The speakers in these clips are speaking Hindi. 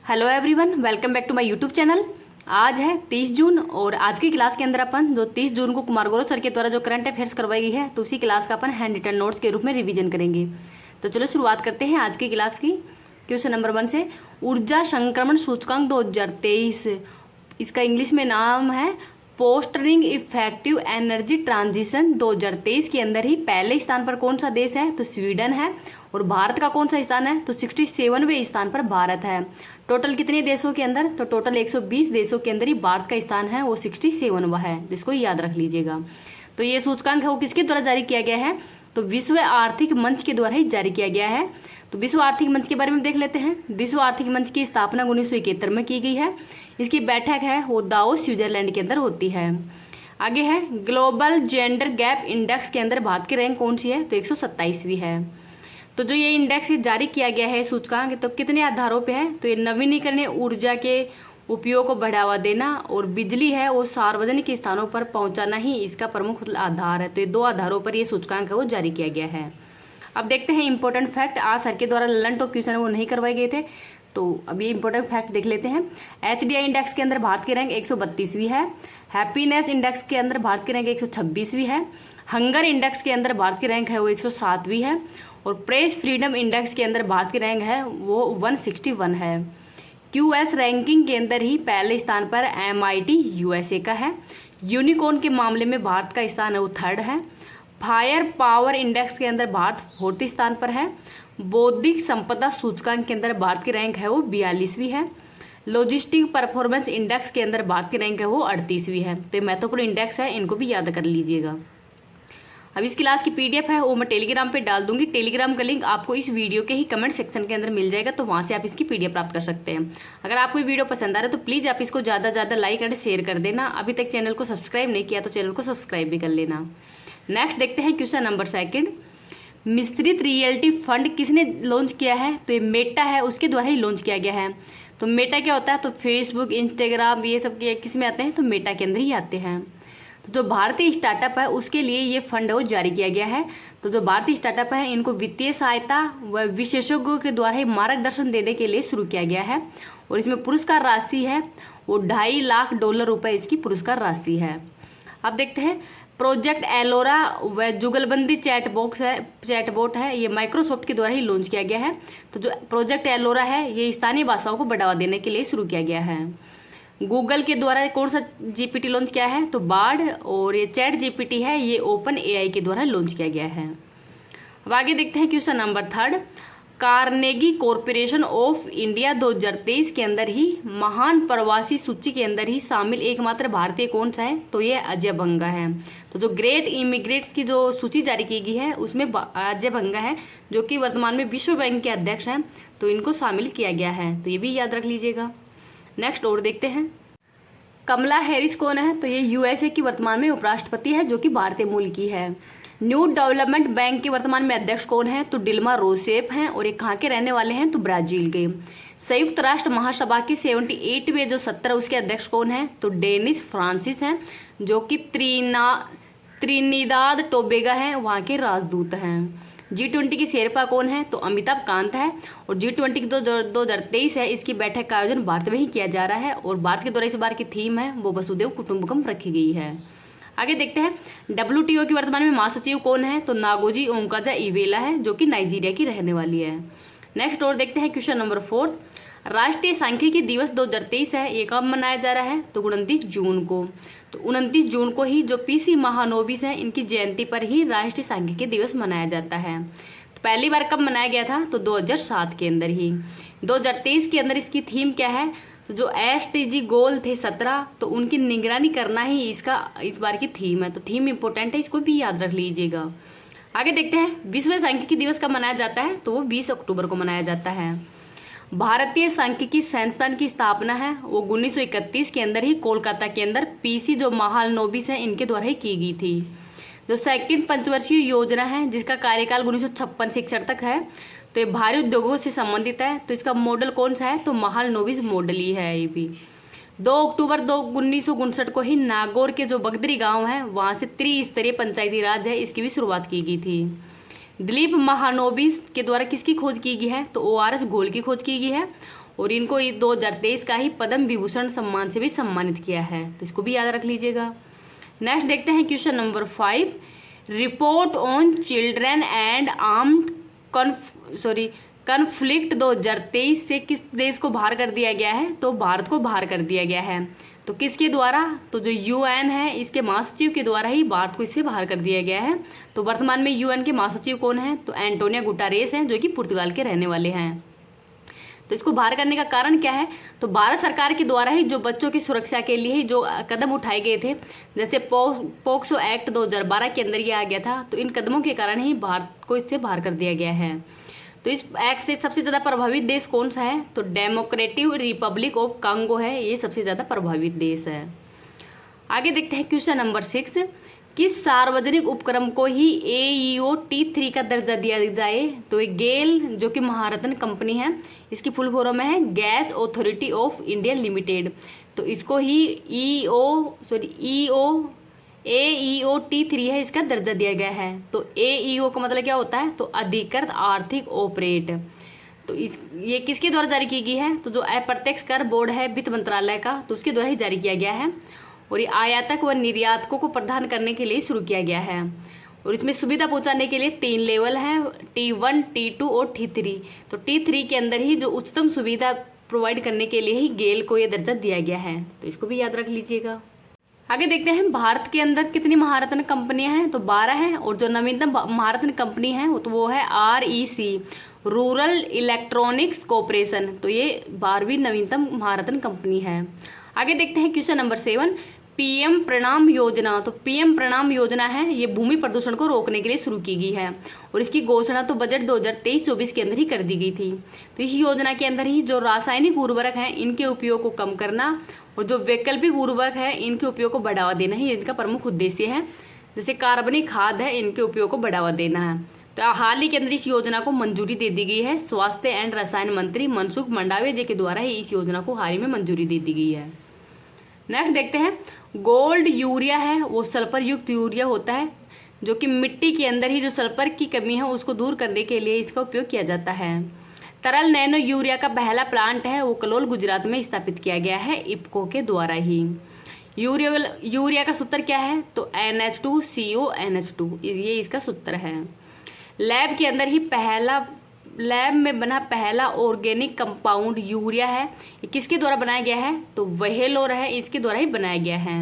Hello everyone, welcome back to my YouTube channel. आज है 30 जून और आज की क्लास के अंदर अपन जो 30 जून को कुमार गौरव सर के द्वारा जो करंट अफेयर्स करवाई गई है तो उसी क्लास का अपन हैंड रिटन नोट्स के रूप में रिवीजन करेंगे। तो चलो शुरुआत करते हैं आज की क्लास की। क्वेश्चन नंबर 1 से, ऊर्जा संक्रमण सूचकांक 2023, इसका इंग्लिश में नाम है पोस्टरिंग इफेक्टिव एनर्जी ट्रांजिशन 2023 के अंदर ही पहले स्थान पर कौन सा देश है तो स्वीडन है। और भारत का कौन सा स्थान है तो 67वें स्थान पर भारत है। टोटल कितने देशों के अंदर तो टोटल 120 देशों के अंदर ही भारत का स्थान है वो 67वां है, जिसको याद रख लीजिएगा। तो ये सूचकांक है वो किसके द्वारा जारी किया गया है तो विश्व आर्थिक मंच के द्वारा ही जारी किया गया है। तो विश्व आर्थिक मंच के बारे में देख लेते हैं। विश्व आर्थिक मंच की स्थापना 1971 में की गई है। इसकी बैठक है वो दावोस स्विट्जरलैंड के अंदर होती है। आगे है ग्लोबल जेंडर गैप इंडेक्स के अंदर भारत की रैंक कौन सी है तो 127वीं है। तो जो ये इंडेक्स जारी किया गया है सूचकांक तो कितने आधारों पे है तो ये नवीनीकरणीय ऊर्जा के उपयोग को बढ़ावा देना और बिजली है वो सार्वजनिक स्थानों पर पहुंचाना ही इसका प्रमुख आधार है। तो ये दो आधारों पर ये सूचकांक है वो जारी किया गया है। अब देखते हैं इंपॉर्टेंट फैक्ट। आज सर के द्वारा ललन टॉप क्वेश्चन वो नहीं करवाए गए थे, तो अब ये इंपॉर्टेंट फैक्ट देख लेते हैं। HDI इंडेक्स के अंदर भारत की रैंक 132वीं है। हैप्पीनेस इंडेक्स के अंदर भारत की रैंक 126वीं है। हंगर इंडेक्स के अंदर भारत की रैंक है वो 107वीं है। और प्रेस फ्रीडम इंडेक्स के अंदर भारत की रैंक है वो 161 है। QS रैंकिंग के अंदर ही पहले स्थान पर MIT USA का है। यूनिकॉर्न के मामले में भारत का स्थान है वो 3rd है। फायर पावर इंडेक्स के अंदर भारत 4th स्थान पर है। बौद्धिक संपदा सूचकांक के अंदर भारत की रैंक है वो 42वीं है। लॉजिस्टिक परफॉर्मेंस इंडेक्स के अंदर भारत की रैंक है वो 38वीं है। तो ये महत्वपूर्ण इंडेक्स है, इनको भी याद कर लीजिएगा। अब इस क्लास की PDF है वो मैं टेलीग्राम पे डाल दूंगी। टेलीग्राम का लिंक आपको इस वीडियो के ही कमेंट सेक्शन के अंदर मिल जाएगा, तो वहाँ से आप इसकी PDF प्राप्त कर सकते हैं। अगर आपको ये वीडियो पसंद आ रहा है तो प्लीज़ आप इसको ज़्यादा से ज़्यादा लाइक एंड शेयर कर देना। अभी तक चैनल को सब्सक्राइब नहीं किया तो चैनल को सब्सक्राइब भी कर लेना। नेक्स्ट देखते हैं क्वेश्चन नंबर 2। मिश्रित रियलिटी फंड किसने लॉन्च किया है तो ये मेटा है, उसके द्वारा ही लॉन्च किया गया है। तो मेटा क्या होता है तो फेसबुक, इंस्टाग्राम ये सब किस में आते हैं तो मेटा के अंदर ही आते हैं। जो भारतीय स्टार्टअप है उसके लिए ये फंड वो जारी किया गया है। तो जो भारतीय स्टार्टअप है इनको वित्तीय सहायता व विशेषज्ञों के द्वारा ही मार्गदर्शन देने के लिए शुरू किया गया है। और इसमें पुरस्कार राशि है वो $2.5 लाख रुपए इसकी पुरस्कार राशि है। अब देखते हैं प्रोजेक्ट एलोरा व जुगलबंदी चैटबॉट है ये माइक्रोसॉफ्ट के द्वारा ही लॉन्च किया गया है। तो जो प्रोजेक्ट एलोरा है ये स्थानीय भाषाओं को बढ़ावा देने के लिए शुरू किया गया है। गूगल के द्वारा कौन सा GPT लॉन्च किया है तो बार्ड। और ये चैट GPT है ये ओपन AI के द्वारा लॉन्च किया गया है। अब आगे देखते हैं question number 3। Carnegie corporation of India 2023 के अंदर ही महान प्रवासी सूची के अंदर ही शामिल एकमात्र भारतीय कौन सा है तो ये अजय बंगा है। तो जो ग्रेट इमिग्रेट्स की जो सूची जारी की गई है उसमें अजय बंगा है जो कि वर्तमान में विश्व बैंक के अध्यक्ष हैं, तो इनको शामिल किया गया है। तो ये भी याद रख लीजिएगा। नेक्स्ट और देखते हैं कमला हैरिस कौन है तो ये USA की वर्तमान में उपराष्ट्रपति है जो कि भारतीय मूल की है। न्यू डेवलपमेंट बैंक के वर्तमान में अध्यक्ष कौन है तो डिल्मा रोसेफ हैं और ये कहाँ के रहने वाले हैं तो ब्राजील के। संयुक्त राष्ट्र महासभा के 78वें जो सत्र है उसके अध्यक्ष कौन है तो डेनिस फ्रांसिस हैं जो कि त्रिनिदाद टोबेगा है वहाँ के राजदूत हैं। G20 की शेरपा कौन है तो अमिताभ कांत है। और G20 की 2023 है इसकी बैठक का आयोजन भारत में ही किया जा रहा है। और भारत के द्वारा इस बार की थीम है वो वसुदेव कुटुंबकम रखी गई है। आगे देखते हैं WTO की वर्तमान में महासचिव कौन है तो नागोजी ओमकाजा इवेला है जो कि नाइजीरिया की रहने वाली है। नेक्स्ट और देखते हैं क्वेश्चन नंबर 4। राष्ट्रीय सांख्यिकी दिवस 2023 है ये कब मनाया जा रहा है तो 29 जून को। तो 29 जून को ही जो PC महानोबिस हैं इनकी जयंती पर ही राष्ट्रीय सांख्यिकी दिवस मनाया जाता है। तो पहली बार कब मनाया गया था तो 2007 के अंदर ही। 2023 के अंदर इसकी थीम क्या है तो जो SDG गोल थे 17 तो उनकी निगरानी करना ही इसका इस बार की थीम है। तो थीम इंपॉर्टेंट है, इसको भी याद रख लीजिएगा। आगे देखते हैं विश्व सांख्यिकी दिवस कब मनाया जाता है तो वो 20 अक्टूबर को मनाया जाता है। भारतीय सांख्यिकी संस्थान की स्थापना है वो 1931 के अंदर ही कोलकाता के अंदर PC जो महालनोबिस है इनके द्वारा ही की गई थी। जो सेकंड पंचवर्षीय योजना है जिसका कार्यकाल 1956 से 61 तक है तो ये भारी उद्योगों से संबंधित है। तो इसका मॉडल कौन सा है तो महालनोबिस मॉडल ही है। ये भी 2 अक्टूबर 1959 को ही नागौर के जो बगदरी गांव है वहां से त्रिस्तरीय पंचायती राज है इसकी भी शुरुआत की गई थी। दिलीप महानोबिस के द्वारा किसकी खोज की गई है तो ORS घोल की खोज की गई है। और इनको 2023 का ही पद्म विभूषण सम्मान से भी सम्मानित किया है, तो इसको भी याद रख लीजिएगा। नेक्स्ट देखते हैं question number 5, report on children and armed conflict 2023 से किस देश को बाहर कर दिया गया है? तो भारत को बाहर कर दिया गया है। तो किसके द्वारा? तो जो यूएन है इसके महासचिव के द्वारा ही भारत को इससे बाहर कर दिया गया है। तो वर्तमान में यूएन के महासचिव कौन है? तो एंटोनियो गुटारेस हैं, जो कि पुर्तगाल के रहने वाले हैं। तो इसको बाहर करने का कारण क्या है? तो भारत सरकार के द्वारा ही जो बच्चों की सुरक्षा के लिए ही जो कदम उठाए गए थे, जैसे पोक्सो एक्ट 2012 के अंदर ये आ गया था, तो इन कदमों के कारण ही भारत को इससे बाहर कर दिया गया है। तो इस एक्ट से सबसे ज़्यादा प्रभावित देश कौन सा है? तो डेमोक्रेटिक रिपब्लिक ऑफ कांगो है, ये सबसे ज़्यादा प्रभावित देश है। आगे देखते हैं क्वेश्चन नंबर 6, किस सार्वजनिक उपक्रम को ही AEO T3 का दर्जा दिया जाए? तो ये गेल, जो कि महारत्न कंपनी है, इसकी फुल फॉर्म है gas authority of India limited. तो इसको ही AEO T3 है, इसका दर्जा दिया गया है। तो AEO का मतलब क्या होता है? तो अधिकृत आर्थिक ऑपरेट। तो ये किसके द्वारा जारी की गई है? तो जो अप्रत्यक्ष कर बोर्ड है वित्त मंत्रालय का, तो उसके द्वारा ही जारी किया गया है। और ये आयातक व निर्यातकों को प्रदान करने के लिए शुरू किया गया है। और इसमें सुविधा पहुंचाने के लिए 3 लेवल हैं, T1, T2 और T3। तो T3 के अंदर ही जो उच्चतम सुविधा प्रोवाइड करने के लिए ही गेल को ये दर्जा दिया गया है, तो इसको भी याद रख लीजिएगा। आगे देखते हैं भारत के अंदर कितनी महारत्न कंपनियां हैं? तो 12 हैं। और जो नवीनतम महारत्न कंपनी है वो है REC, रूरल इलेक्ट्रॉनिक्स कॉर्पोरेशन। तो ये 12वीं नवीनतम महारत्न कंपनी है। आगे देखते हैं क्वेश्चन नंबर 7, PM प्रणाम योजना। तो PM प्रणाम योजना है, ये भूमि प्रदूषण को रोकने के लिए शुरू की गई है। और इसकी घोषणा तो बजट 2023-24 के अंदर ही कर दी गई थी। तो इस योजना के अंदर ही जो रासायनिक उर्वरक हैं इनके उपयोग को कम करना और जो वैकल्पिक उर्वरक है इनके उपयोग को बढ़ावा देना ही इनका प्रमुख उद्देश्य है। जैसे कार्बनिक खाद है, इनके उपयोग को बढ़ावा देना है। तो हाल ही के अंदर इस योजना को मंजूरी दे दी गई है। स्वास्थ्य एंड रसायन मंत्री मनसुख मंडाविया जी के द्वारा ही इस योजना को हाल ही में मंजूरी दे दी गई है। नेक्स्ट देखते हैं, गोल्ड यूरिया है, वो सल्फर युक्त यूरिया होता है, जो कि मिट्टी के अंदर ही जो सल्फर की कमी है उसको दूर करने के लिए इसका उपयोग किया जाता है। तरल नैनो यूरिया का पहला प्लांट है वो कलोल गुजरात में स्थापित किया गया है इफ्को के द्वारा ही। यूरिया का सूत्र क्या है? तो NH2CO NH2, ये इसका सूत्र है। लैब के अंदर ही लैब में बना पहला ऑर्गेनिक कंपाउंड यूरिया है, ये किसके द्वारा बनाया गया है? तो वेहेलोर है, इसके द्वारा ही बनाया गया है।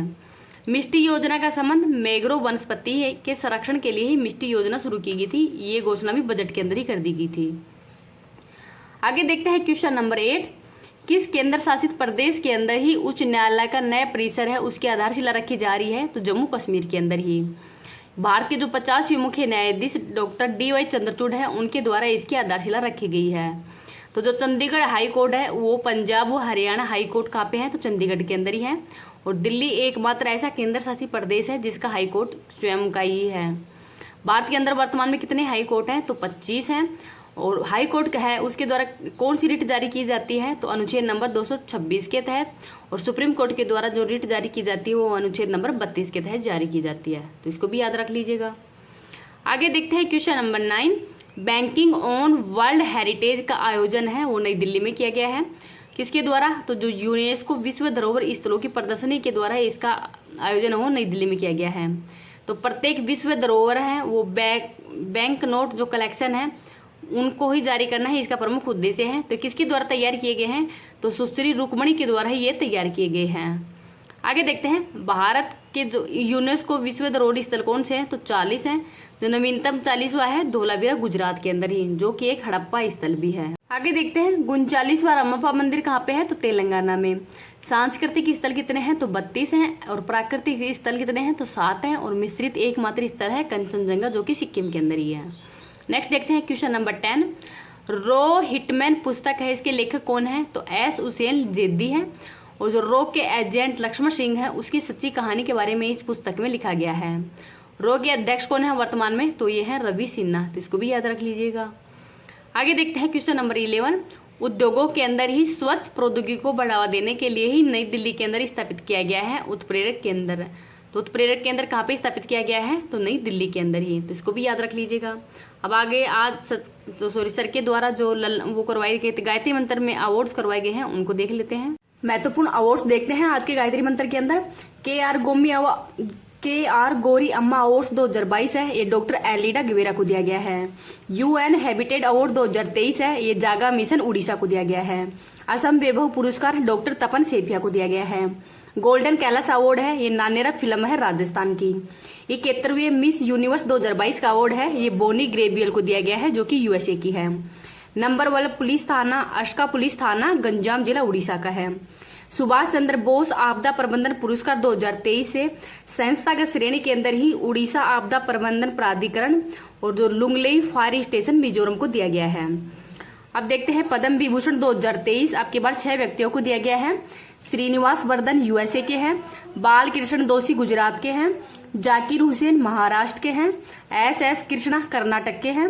मिष्टी योजना का संबंध मैंग्रोव वनस्पति के संरक्षण के लिए ही मिष्टी योजना शुरू की गई थी। ये घोषणा भी बजट के अंदर ही कर दी गई थी। आगे देखते हैं क्वेश्चन नंबर 8, किस केंद्र शासित प्रदेश के अंदर ही उच्च न्यायालय का नया परिसर है उसकी आधारशिला रखी जा रही है? तो जम्मू कश्मीर के अंदर ही। भारत के जो 50वें मुख्य न्यायाधीश डॉक्टर DY चंद्रचूड़ हैं उनके द्वारा इसकी आधारशिला रखी गई है। तो जो चंडीगढ़ हाई कोर्ट है वो पंजाब व हरियाणा हाई कोर्ट कहाँ पे है? तो चंडीगढ़ के अंदर ही है। और दिल्ली एकमात्र ऐसा केंद्र शासित प्रदेश है जिसका हाई कोर्ट स्वयं का ही है। भारत के अंदर वर्तमान में कितने हाई कोर्ट हैं? तो 25 हैं। और हाई कोर्ट है उसके द्वारा कौन सी रिट जारी की जाती है? तो अनुच्छेद नंबर 226 के तहत। और सुप्रीम कोर्ट के द्वारा जो रिट जारी की जाती है वो अनुच्छेद नंबर 32 के तहत जारी की जाती है। तो इसको भी याद रख लीजिएगा। आगे देखते हैं question number 9, banking on world heritage का आयोजन है वो नई दिल्ली में किया गया है। किसके द्वारा? तो जो यूनेस्को विश्व धरोहर स्थलों की प्रदर्शनी के द्वारा इसका आयोजन हो नई दिल्ली में किया गया है। तो प्रत्येक विश्व धरोहर है वो बैंक नोट जो कलेक्शन है उनको ही जारी करना ही इसका प्रमुख उद्देश्य है। तो किसके द्वारा तैयार किए गए हैं? तो सुश्री रुक्मणी के द्वारा ही ये तैयार किए गए हैं। आगे देखते हैं, भारत के जो यूनेस्को विश्व धरोहर स्थल कौन से हैं? तो 40 हैं। जो नवीनतम 40वां है धोलावीरा गुजरात के अंदर ही, जो कि एक हड़प्पा स्थल भी है। आगे देखते हैं, 39वां रामप्पा मंदिर कहाँ पे है? तो तेलंगाना में। सांस्कृतिक स्थल कितने हैं? तो 32 हैं। और प्राकृतिक स्थल कितने हैं? तो 7 हैं। और मिश्रित एकमात्र स्थल है कंचनजंगा, जो कि सिक्किम के अंदर ही है। नेक्स्ट देखते हैं क्वेश्चन नंबर 10, रो हिटमैन पुस्तक है, इसके लेखक कौन है? तो S हुसैन जेदी है। और जो रो के एजेंट लक्ष्मण सिंह है उसकी सच्ची कहानी के बारे में इस पुस्तक में लिखा गया है। रो के अध्यक्ष कौन है वर्तमान में? तो ये है रवि सिन्हा। तो इसको भी याद रख लीजिएगा। आगे देखते हैं क्वेश्चन नंबर 11, उद्योगों के अंदर ही स्वच्छ प्रौद्योगिकी को बढ़ावा देने के लिए ही नई दिल्ली के अंदर स्थापित किया गया है उत्प्रेरक केंद्र। तो उत्प्रेरक केंद्र कहाँ पे स्थापित किया गया है, तो नई दिल्ली के अंदर ही, तो इसको भी याद रख लीजिएगा। अब आगे आज सर के द्वारा जो वो करवाए गए थे गायत्री मंत्र में अवार्ड्स करवाए गए हैं, उनको देख लेते हैं। महत्वपूर्ण अवार्ड्स देखते हैं आज के गायत्री मंत्र के अंदर। के आर गौरी अम्मा अवार्ड्स 2022 है, ये डॉक्टर एलिडा गिवेरा को दिया गया है। UN हैबिटेट अवार्ड 2023 है, ये जागा मिशन उड़ीसा को दिया गया है। असम वैभव पुरस्कार डॉक्टर तपन सेठिया को दिया गया है। गोल्डन कैलाश अवार्ड है, ये नानेरा फिल्म है राजस्थान की। 71वें मिस यूनिवर्स 2022 का अवार्ड है, ये बोनी ग्रेबियल को दिया गया है जो कि USA की है। नंबर 1 पुलिस थाना अशका पुलिस थाना गंजाम जिला उड़ीसा का है। सुभाष चंद्र बोस आपदा प्रबंधन पुरस्कार 2023 से संस्थागत श्रेणी के अंदर ही उड़ीसा आपदा प्रबंधन प्राधिकरण और जो लुंगलेई फायर स्टेशन मिजोरम को दिया गया है। अब देखते हैं पद्म विभूषण 2023 आपके बाद 6 व्यक्तियों को दिया गया है। श्रीनिवास वर्धन USA के हैं, बाल कृष्ण दोषी गुजरात के हैं, जाकिर हुसैन महाराष्ट्र के हैं, SS कृष्णा कर्नाटक के हैं,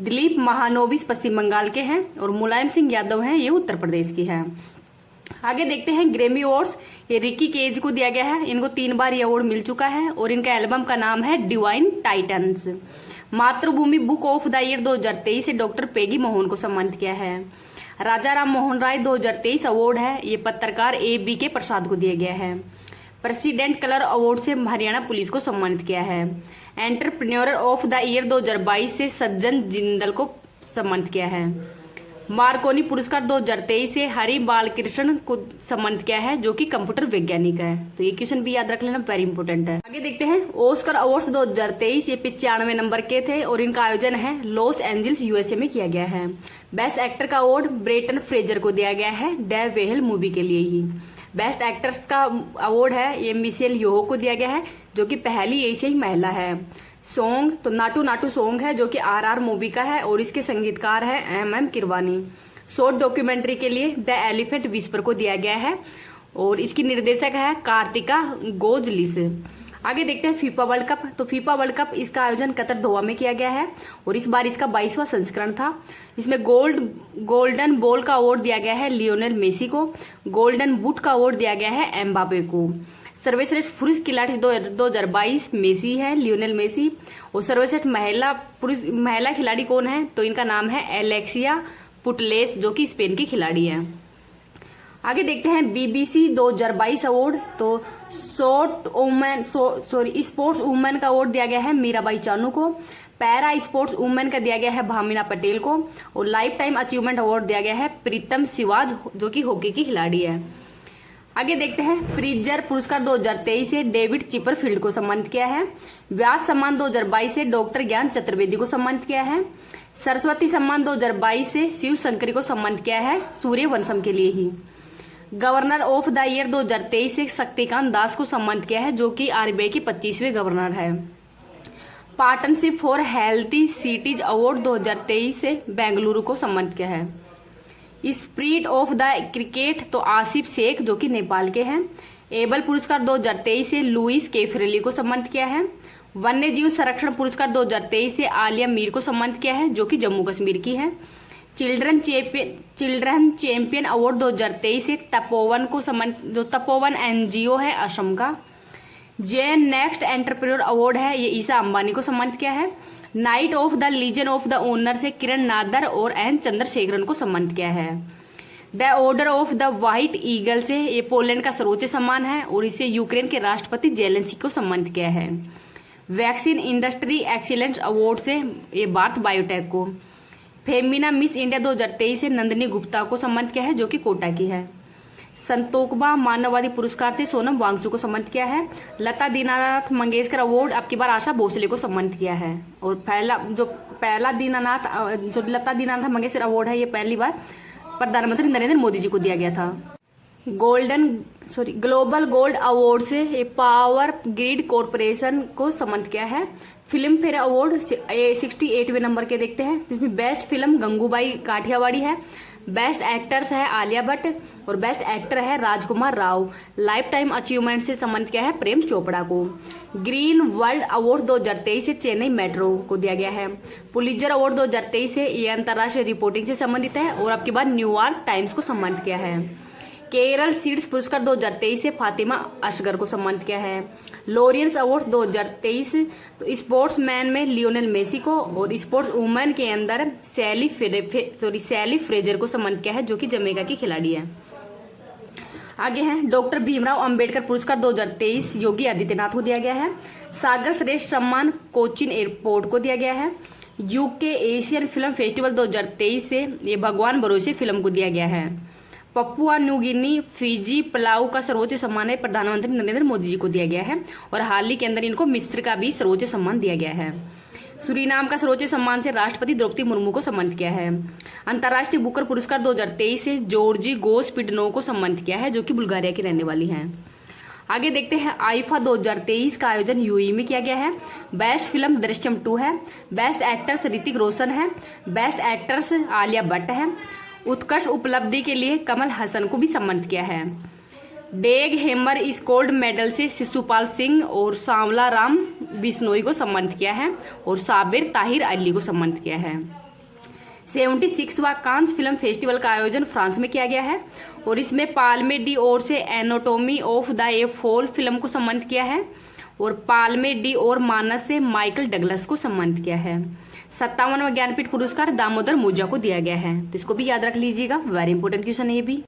दिलीप महानोबिस पश्चिम बंगाल के हैं और मुलायम सिंह यादव हैं, ये उत्तर प्रदेश की हैं। आगे देखते हैं ग्रैमी अवार्ड्स, ये रिकी केज को दिया गया है। इनको 3 बार ये अवार्ड मिल चुका है और इनका एल्बम का नाम है डिवाइन टाइटन्स। मातृभूमि बुक ऑफ द ईयर 2023 से डॉक्टर पेगी मोहन को सम्मानित किया है। राजा राम मोहन राय 2023 अवार्ड है, ये पत्रकार ABK प्रसाद को दिया गया है। प्रेसिडेंट कलर अवार्ड से हरियाणा पुलिस को सम्मानित किया है। एंटरप्रेन्योर ऑफ द ईयर 2022 से सज्जन जिंदल को सम्मानित किया है। मार्कोनी पुरस्कार 2023 से हरि बालकृष्ण को सम्मानित किया है जो कि कंप्यूटर वैज्ञानिक है। तो ये क्वेश्चन भी याद रख लेना, वेरी इंपॉर्टेंट है। आगे देखते हैं ऑस्कर अवार्ड्स 2023, ये 95 नंबर के थे और इनका आयोजन है लॉस एंजल्स USA में किया गया है। बेस्ट एक्टर का अवार्ड ब्रेटन फ्रेजर को दिया गया है द वेहल मूवी के लिए ही। बेस्ट एक्ट्रेस का अवार्ड है ये मिशेल योहो को दिया गया है जो कि पहली एशियाई महिला है। सॉन्ग तो नाटू नाटू सॉन्ग है जो कि RR मूवी का है और इसके संगीतकार है MM किरवानी। शॉर्ट डॉक्यूमेंट्री के लिए द एलिफेंट विस्पर को दिया गया है और इसकी निर्देशक है कार्तिका गोजलिस। आगे देखते हैं फीफा वर्ल्ड कप। तो फीफा वर्ल्ड कप इसका आयोजन कतर दोहा में किया गया है और इस बार इसका 22वां संस्करण था। इसमें गोल्डन बॉल का अवार्ड दिया गया है लियोनेल मेसी को। गोल्डन बूट का अवार्ड दिया गया है एम्बापे को। सर्वश्रेष्ठ पुरुष खिलाड़ी 2022 मेसी है, लियोनेल मेसी। और सर्वश्रेष्ठ महिला खिलाड़ी कौन है, तो इनका नाम है एलेक्सिया पुटलेस जो कि स्पेन की खिलाड़ी है। आगे देखते हैं BBC 2022 अवार्ड। तो स्पोर्ट्स वुमेन का अवार्ड दिया गया है मीराबाई चानू को। पैरा स्पोर्ट्स वुमेन का दिया गया है भामिना पटेल को और लाइफ टाइम अचीवमेंट अवार्ड दिया गया है प्रीतम सिवाज जो कि हॉकी की खिलाड़ी है। आगे देखते हैं प्रिजर पुरस्कार 2023 से डेविड चिपरफील्ड को सम्मानित किया है। व्यास सम्मान 2022 से डॉक्टर ज्ञान चतुर्वेदी को सम्मानित किया है। सरस्वती सम्मान 2022 से शिव शंकरी को सम्मानित किया है सूर्यवंशम के लिए ही। गवर्नर ऑफ द ईयर 2023 से शक्तिकांत दास को सम्मानित किया है जो कि RBI के 25वें गवर्नर है। Partnership for healthy cities award 2023 से बेंगलुरु को सम्मानित किया है। स्पिरिट ऑफ द क्रिकेट तो आसिफ शेख जो कि नेपाल के हैं। एबल पुरस्कार 2023 से लुइस कैफरेली को सम्मानित किया है। वन्य जीव संरक्षण पुरस्कार 2023 से आलिया मीर को सम्मानित किया है जो कि जम्मू कश्मीर की है। चिल्ड्रन चैंपियन अवार्ड 2023 से तपोवन को सम्मानित, जो तपोवन NGO है असम का। जेन नेक्स्ट एंटरप्रेन्योर अवार्ड है ये ईसा अंबानी को सम्मानित किया है। Knight of the Legion of the Honour से किरण नादर और N चंद्रशेखरन को सम्मानित किया है। The order of the white eagle से ये पोलैंड का सर्वोच्च सम्मान है और इसे यूक्रेन के राष्ट्रपति जेलेंस्की को सम्मानित किया है। वैक्सीन इंडस्ट्री एक्सीलेंस अवार्ड से ये भारत बायोटेक को। फेमिना मिस इंडिया 2023 से नंदिनी गुप्ता को सम्मानित किया है जो कि कोटा की है। संतोकबा मानववादी पुरस्कार से सोनम वांगचू को सम्मानित किया है। लता दीनानाथ मंगेशकर अवार्ड आपकी बार आशा भोसले को सम्मानित किया है और पहला लता दीनानाथ मंगेशकर अवार्ड है ये पहली बार प्रधानमंत्री नरेंद्र मोदी जी को दिया गया था। ग्लोबल गोल्ड अवार्ड से ये पावर ग्रिड कॉरपोरेशन को सम्मानित किया है। फिल्म फेयर अवार्ड 68वें नंबर के देखते हैं, जिसमें बेस्ट फिल्म गंगूबाई काठियावाड़ी है। बेस्ट एक्टर्स है आलिया भट्ट और बेस्ट एक्टर है राजकुमार राव। लाइफ टाइम अचीवमेंट से सम्मानित किया है प्रेम चोपड़ा को। ग्रीन वर्ल्ड अवार्ड 2023 से चेन्नई मेट्रो को दिया गया है। पुलित्जर अवार्ड 2023 से ये अंतर्राष्ट्रीय रिपोर्टिंग से संबंधित है और आपके बाद न्यूयॉर्क टाइम्स को सम्मानित किया है। केरल सीड्स पुरस्कार 2023 से फातिमा असगर को सम्मानित किया है। लॉरियंस अवार्ड 2023 तो स्पोर्ट्स मैन में लियोनेल मेसी को, और स्पोर्ट्स वुमेन के अंदर सैली फ्रेजर को सम्मानित किया है, जो कि जमैका की खिलाड़ी है। आगे हैं डॉक्टर भीमराव अंबेडकर पुरस्कार 2023 योगी आदित्यनाथ को दिया गया है। सागर श्रेष्ठ सम्मान कोचिन एयरपोर्ट को दिया गया है। यूके एशियन फिल्म फेस्टिवल 2023 से ये भगवान भरोसे फिल्म को दिया गया है। Papua New Guinea, Fiji, Palau का सर्वोच्च सम्मान है प्रधानमंत्री नरेंद्र मोदी जी को दिया गया है, और हाल ही के अंदर इनको मिस्र का भी सर्वोच्च सम्मान दिया गया है। सूरीनाम का सर्वोच्च सम्मान से राष्ट्रपति द्रौपदी मुर्मू को सम्मानित किया है। अंतर्राष्ट्रीय बुकर पुरस्कार 2023 से जॉर्जी गोस्पिडनो को सम्मानित किया है, जो कि बुल्गारिया की रहने वाली हैं। आगे देखते हैं आईफा 2023 का आयोजन यूएई में किया गया है। बेस्ट फिल्म दृश्यम 2 है। बेस्ट एक्टर्स ऋतिक रोशन है। बेस्ट एक्ट्रेस आलिया भट्ट है। उत्कृष्ट उपलब्धि के लिए कमल हसन को भी सम्मानित किया है। डेग हेमर इस गोल्ड मेडल से शिशुपाल सिंह और सांवला राम बिश्नोई को सम्मानित किया है, और साबिर ताहिर अली को सम्मानित किया है। 76वां कांस फिल्म फेस्टिवल का आयोजन फ्रांस में किया गया है, और इसमें पाल्मे डी ओर से anatomy of the A fall film को सम्मानित किया है, और पाल्मे डी ओर मानस से माइकल डगलस को सम्मानित किया है। 57वां ज्ञानपीठ पुरस्कार दामोदर मूजा को दिया गया है, तो इसको भी याद रख लीजिएगा, वेरी इंपॉर्टेंट क्वेश्चन है ये भी।